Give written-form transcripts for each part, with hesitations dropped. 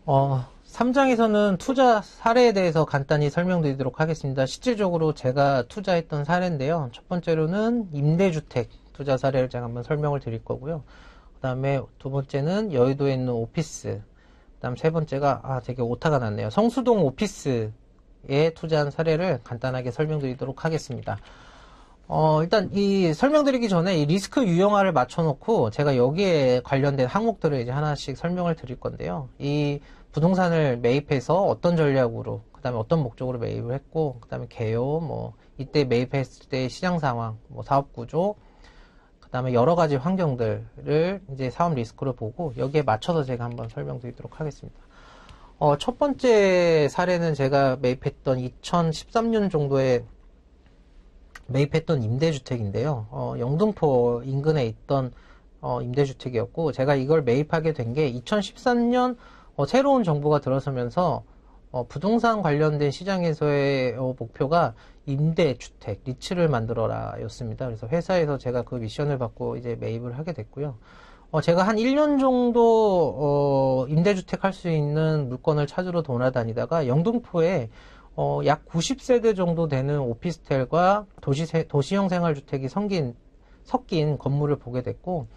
3장에서는 투자 사례에 대해서 간단히 설명드리도록 하겠습니다. 실질적으로 제가 투자했던 사례인데요. 첫 번째로는 임대주택 투자 사례를 제가 한번 설명을 드릴 거고요. 그 다음에 두 번째는 여의도에 있는 오피스, 그 다음 세 번째가 되게 오타가 났네요. 성수동 오피스에 투자한 사례를 간단하게 설명드리도록 하겠습니다. 일단 이 설명드리기 전에 이 리스크 유형화를 맞춰놓고 제가 여기에 관련된 항목들을 이제 하나씩 설명을 드릴 건데요. 이 부동산을 매입해서 어떤 전략으로, 그 다음에 어떤 목적으로 매입을 했고, 그 다음에 개요, 이때 매입했을 때 시장 상황, 사업 구조, 그 다음에 여러 가지 환경들을 이제 사업 리스크로 보고 여기에 맞춰서 제가 한번 설명드리도록 하겠습니다. 첫 번째 사례는 제가 매입했던 2013년 정도에 매입했던 임대주택인데요. 영등포 인근에 있던 임대주택이었고, 제가 이걸 매입하게 된 게 2013년 새로운 정부가 들어서면서 부동산 관련된 시장에서의 목표가 임대주택, 리츠를 만들어라 였습니다. 그래서 회사에서 제가 그 미션을 받고 이제 매입을 하게 됐고요. 제가 한 1년 정도 임대주택 할 수 있는 물건을 찾으러 돌아다니다가 영등포에 약 90세대 정도 되는 오피스텔과 도시형 생활주택이 섞인 건물을 보게 됐고,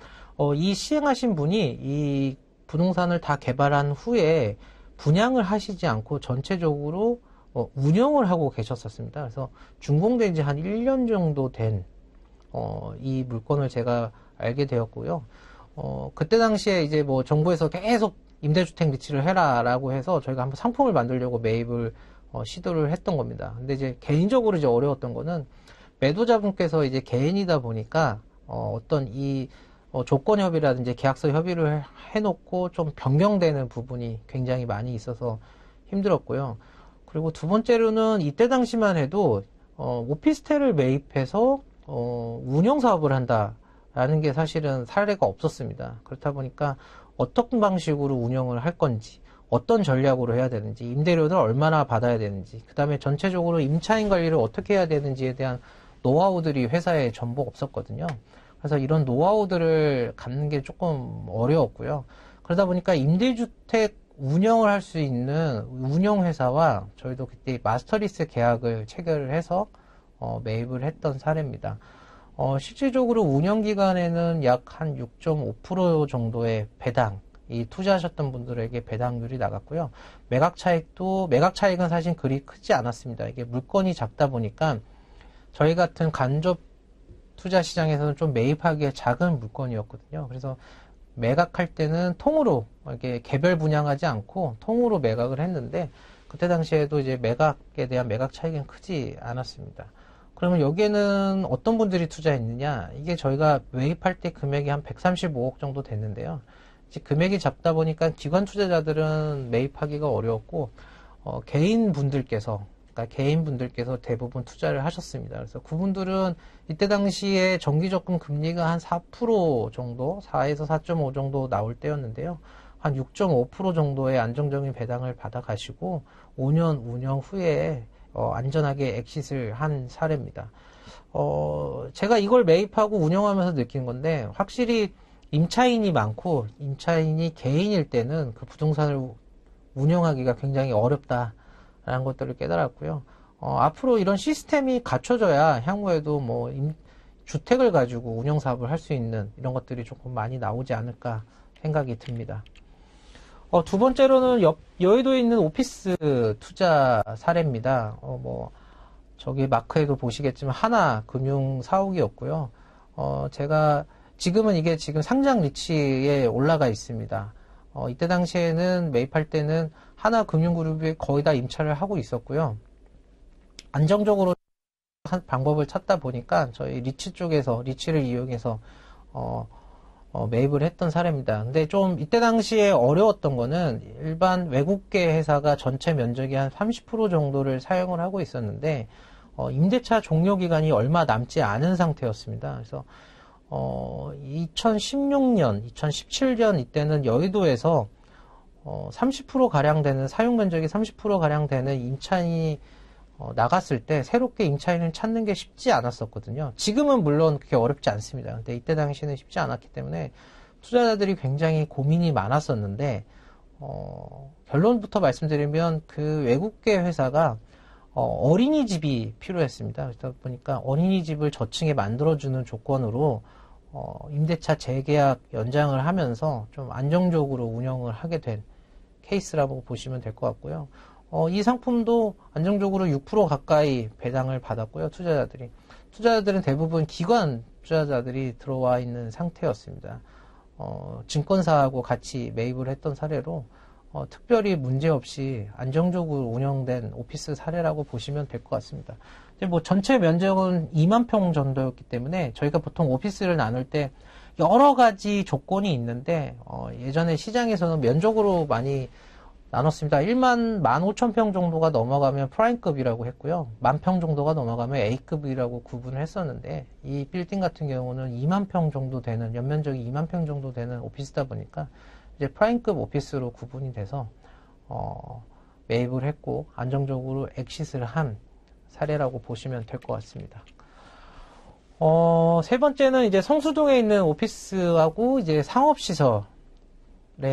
이 시행하신 분이 이 부동산을 다 개발한 후에 분양을 하시지 않고 전체적으로 운영을 하고 계셨었습니다. 그래서 준공된 지 한 1년 정도 된 이 물건을 제가 알게 되었고요. 그때 당시에 이제 정부에서 계속 임대주택 리츠를 해라라고 해서 저희가 한번 상품을 만들려고 매입을 시도를 했던 겁니다. 근데 이제 개인적으로 이제 어려웠던 거는 매도자분께서 이제 개인이다 보니까 어떤 이 조건 협의라든지 계약서 협의를 해놓고 좀 변경되는 부분이 굉장히 많이 있어서 힘들었고요. 그리고 두 번째로는 이때 당시만 해도 오피스텔을 매입해서 운영 사업을 한다라는 게 사실은 사례가 없었습니다. 그렇다 보니까 어떤 방식으로 운영을 할 건지, 어떤 전략으로 해야 되는지, 임대료를 얼마나 받아야 되는지, 그 다음에 전체적으로 임차인 관리를 어떻게 해야 되는지에 대한 노하우들이 회사에 전부 없었거든요. 그래서 이런 노하우들을 갖는 게 조금 어려웠고요. 그러다 보니까 임대주택 운영을 할 수 있는 운영회사와 저희도 그때 마스터리스 계약을 체결을 해서 매입을 했던 사례입니다. 실질적으로 운영기간에는 약 한 6.5% 정도의 배당, 이 투자하셨던 분들에게 배당률이 나갔고요. 매각 차익은 사실 그리 크지 않았습니다. 이게 물건이 작다 보니까 저희 같은 간접 투자 시장에서는 좀 매입하기에 작은 물건이었거든요. 그래서 매각할 때는 통으로 이렇게 개별 분양하지 않고 통으로 매각을 했는데 그때 당시에도 이제 매각에 대한 매각 차익은 크지 않았습니다. 그러면 여기에는 어떤 분들이 투자했느냐? 이게 저희가 매입할 때 금액이 한 135억 정도 됐는데요. 금액이 작다 보니까 기관 투자자들은 매입하기가 어려웠고 개인분들께서 대부분 투자를 하셨습니다. 그래서 그분들은 이때 당시에 정기적금 금리가 한 4% 정도, 4에서 4.5 정도 나올 때였는데요. 한 6.5% 정도의 안정적인 배당을 받아 가시고 5년 운영 후에 안전하게 엑싯을 한 사례입니다. 제가 이걸 매입하고 운영하면서 느낀 건데 확실히 임차인이 많고 임차인이 개인일 때는 그 부동산을 운영하기가 굉장히 어렵다라는 것들을 깨달았고요. 앞으로 이런 시스템이 갖춰져야 향후에도 주택을 가지고 운영 사업을 할 수 있는 이런 것들이 조금 많이 나오지 않을까 생각이 듭니다. 두 번째로는 여의도에 있는 오피스 투자 사례입니다. 저기 마크에도 보시겠지만 하나금융 사옥이었고요. 제가 지금은 이게 지금 상장 리치에 올라가 있습니다. 이때 당시에는 매입할 때는 하나금융그룹이 거의 다 임차를 하고 있었고요. 안정적으로 한 방법을 찾다 보니까 저희 리치를 이용해서 매입을 했던 사례입니다. 근데 좀 이때 당시에 어려웠던 거는 일반 외국계 회사가 전체 면적이 한 30% 정도를 사용을 하고 있었는데 임대차 종료 기간이 얼마 남지 않은 상태였습니다. 그래서 2016년, 2017년 이때는 여의도에서 30% 가량 되는 사용 면적이 30% 가량 되는 임차인이 나갔을 때 새롭게 임차인을 찾는 게 쉽지 않았었거든요. 지금은 물론 그렇게 어렵지 않습니다. 근데 이때 당시에는 쉽지 않았기 때문에 투자자들이 굉장히 고민이 많았었는데 결론부터 말씀드리면 그 외국계 회사가 어린이집이 필요했습니다. 그러다 보니까 어린이집을 저층에 만들어주는 조건으로 임대차 재계약 연장을 하면서 좀 안정적으로 운영을 하게 된 케이스라고 보시면 될 것 같고요. 이 상품도 안정적으로 6% 가까이 배당을 받았고요. 투자자들은 대부분 기관 투자자들이 들어와 있는 상태였습니다. 증권사하고 같이 매입을 했던 사례로 특별히 문제없이 안정적으로 운영된 오피스 사례라고 보시면 될 것 같습니다. 뭐 전체 면적은 2만 평 정도였기 때문에 저희가 보통 오피스를 나눌 때 여러 가지 조건이 있는데 예전에 시장에서는 면적으로 많이 나눴습니다. 15,000평 정도가 넘어가면 프라임급이라고 했고요. 10,000평 정도가 넘어가면 A급이라고 구분을 했었는데 이 빌딩 같은 경우는 2만 평 정도 되는 연면적이 2만 평 정도 되는 오피스다 보니까 이제 프라임급 오피스로 구분이 돼서 매입을 했고 안정적으로 엑시트를 한 사례라고 보시면 될 것 같습니다. 세 번째는 이제 성수동에 있는 오피스하고 이제 상업시설에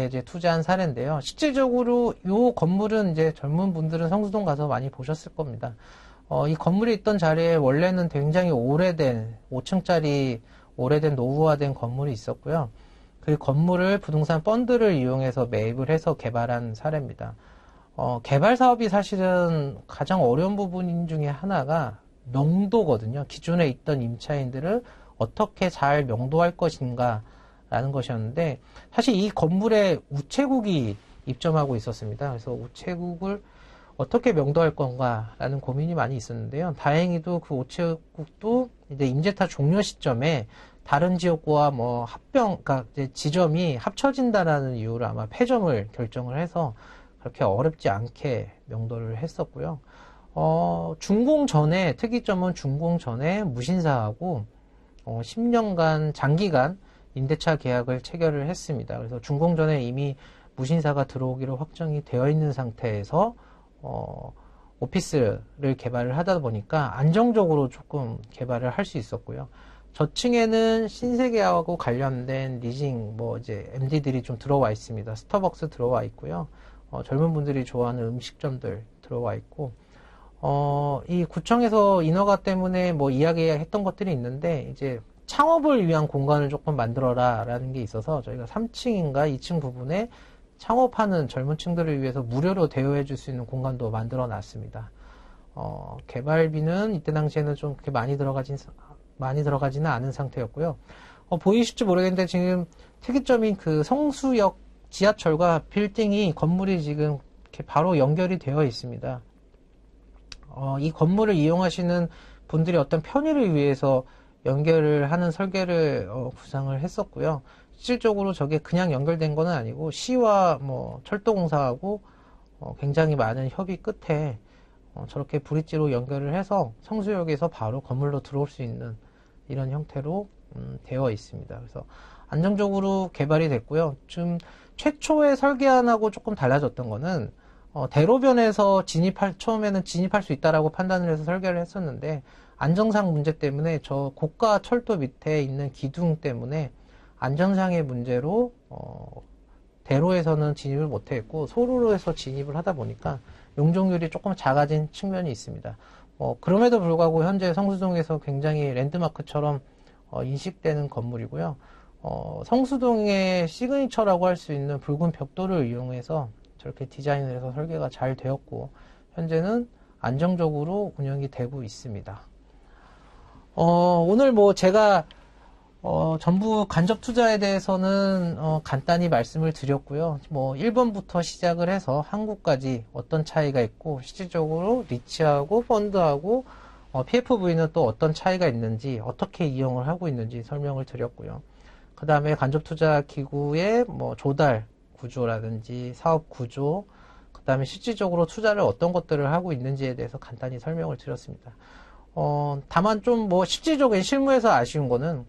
이제 투자한 사례인데요. 실질적으로 이 건물은 이제 젊은 분들은 성수동 가서 많이 보셨을 겁니다. 이 건물이 있던 자리에 원래는 굉장히 오래된 5층짜리 오래된 노후화된 건물이 있었고요. 그 건물을 부동산 펀드를 이용해서 매입을 해서 개발한 사례입니다. 개발 사업이 사실은 가장 어려운 부분 중에 하나가 명도거든요. 기존에 있던 임차인들을 어떻게 잘 명도할 것인가 라는 것이었는데 사실 이 건물에 우체국이 입점하고 있었습니다. 그래서 우체국을 어떻게 명도할 건가 라는 고민이 많이 있었는데요. 다행히도 그 우체국도 이제 임대차 종료 시점에 다른 지역과 뭐 그러니까 이제 지점이 합쳐진다라는 이유로 아마 폐점을 결정을 해서 그렇게 어렵지 않게 명도를 했었고요. 준공 전에, 특이점은 준공 전에 무신사하고 10년간 장기간 임대차 계약을 체결을 했습니다. 그래서 준공 전에 이미 무신사가 들어오기로 확정이 되어 있는 상태에서 오피스를 개발을 하다 보니까 안정적으로 조금 개발을 할 수 있었고요. 저층에는 신세계하고 관련된 리징, 뭐 이제 MD들이 좀 들어와 있습니다. 스타벅스 들어와 있고요. 젊은 분들이 좋아하는 음식점들 들어와 있고, 이 구청에서 인허가 때문에 뭐 이야기했던 것들이 있는데, 이제 창업을 위한 공간을 조금 만들어라 라는 게 있어서 저희가 3층인가 2층 부분에 창업하는 젊은 층들을 위해서 무료로 대여해 줄 수 있는 공간도 만들어 놨습니다. 개발비는 이때 당시에는 좀 그렇게 많이 들어가지는 않은 상태였고요. 보이실지 모르겠는데 지금 특이점인 그 성수역 지하철과 빌딩이 건물이 지금 이렇게 바로 연결이 되어 있습니다. 이 건물을 이용하시는 분들이 어떤 편의를 위해서 연결을 하는 설계를 구상을 했었고요. 실질적으로 저게 그냥 연결된 건 아니고 시와 뭐 철도공사하고 굉장히 많은 협의 끝에 저렇게 브릿지로 연결을 해서 성수역에서 바로 건물로 들어올 수 있는 이런 형태로 되어 있습니다. 그래서 안정적으로 개발이 됐고요. 좀 최초의 설계안하고 조금 달라졌던 거는 대로변에서 처음에는 진입할 수 있다라고 판단을 해서 설계를 했었는데 안정상 문제 때문에 저 고가 철도 밑에 있는 기둥 때문에 안전상의 문제로 대로에서는 진입을 못했고 소로에서 진입을 하다 보니까 용적률이 조금 작아진 측면이 있습니다. 그럼에도 불구하고 현재 성수동에서 굉장히 랜드마크처럼 인식되는 건물이고요. 성수동의 시그니처라고 할 수 있는 붉은 벽돌을 이용해서 저렇게 디자인을 해서 설계가 잘 되었고 현재는 안정적으로 운영이 되고 있습니다. 오늘 뭐 제가 전부 간접 투자에 대해서는 간단히 말씀을 드렸고요. 뭐 1번부터 시작을 해서 한국까지 어떤 차이가 있고 실질적으로 리츠하고 펀드하고 PFV는 또 어떤 차이가 있는지 어떻게 이용을 하고 있는지 설명을 드렸고요. 그 다음에 간접 투자 기구의 뭐 조달 구조라든지 사업 구조, 그 다음에 실질적으로 투자를 어떤 것들을 하고 있는지에 대해서 간단히 설명을 드렸습니다. 다만 좀 뭐 실질적인 실무에서 아쉬운 거는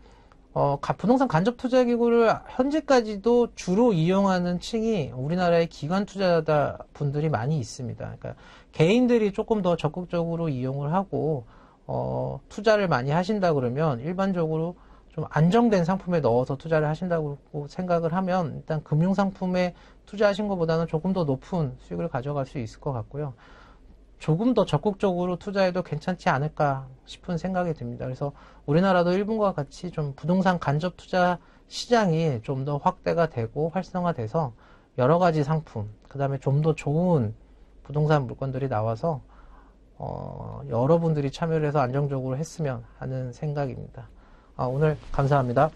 부동산 간접 투자 기구를 현재까지도 주로 이용하는 층이 우리나라의 기관 투자자 분들이 많이 있습니다. 그러니까 개인들이 조금 더 적극적으로 이용을 하고 투자를 많이 하신다 그러면 일반적으로 좀 안정된 상품에 넣어서 투자를 하신다고 생각을 하면 일단 금융상품에 투자하신 것보다는 조금 더 높은 수익을 가져갈 수 있을 것 같고요. 조금 더 적극적으로 투자해도 괜찮지 않을까 싶은 생각이 듭니다. 그래서 우리나라도 일본과 같이 좀 부동산 간접 투자 시장이 좀 더 확대가 되고 활성화돼서 여러 가지 상품, 그 다음에 좀 더 좋은 부동산 물건들이 나와서 여러분들이 참여를 해서 안정적으로 했으면 하는 생각입니다. 오늘 감사합니다.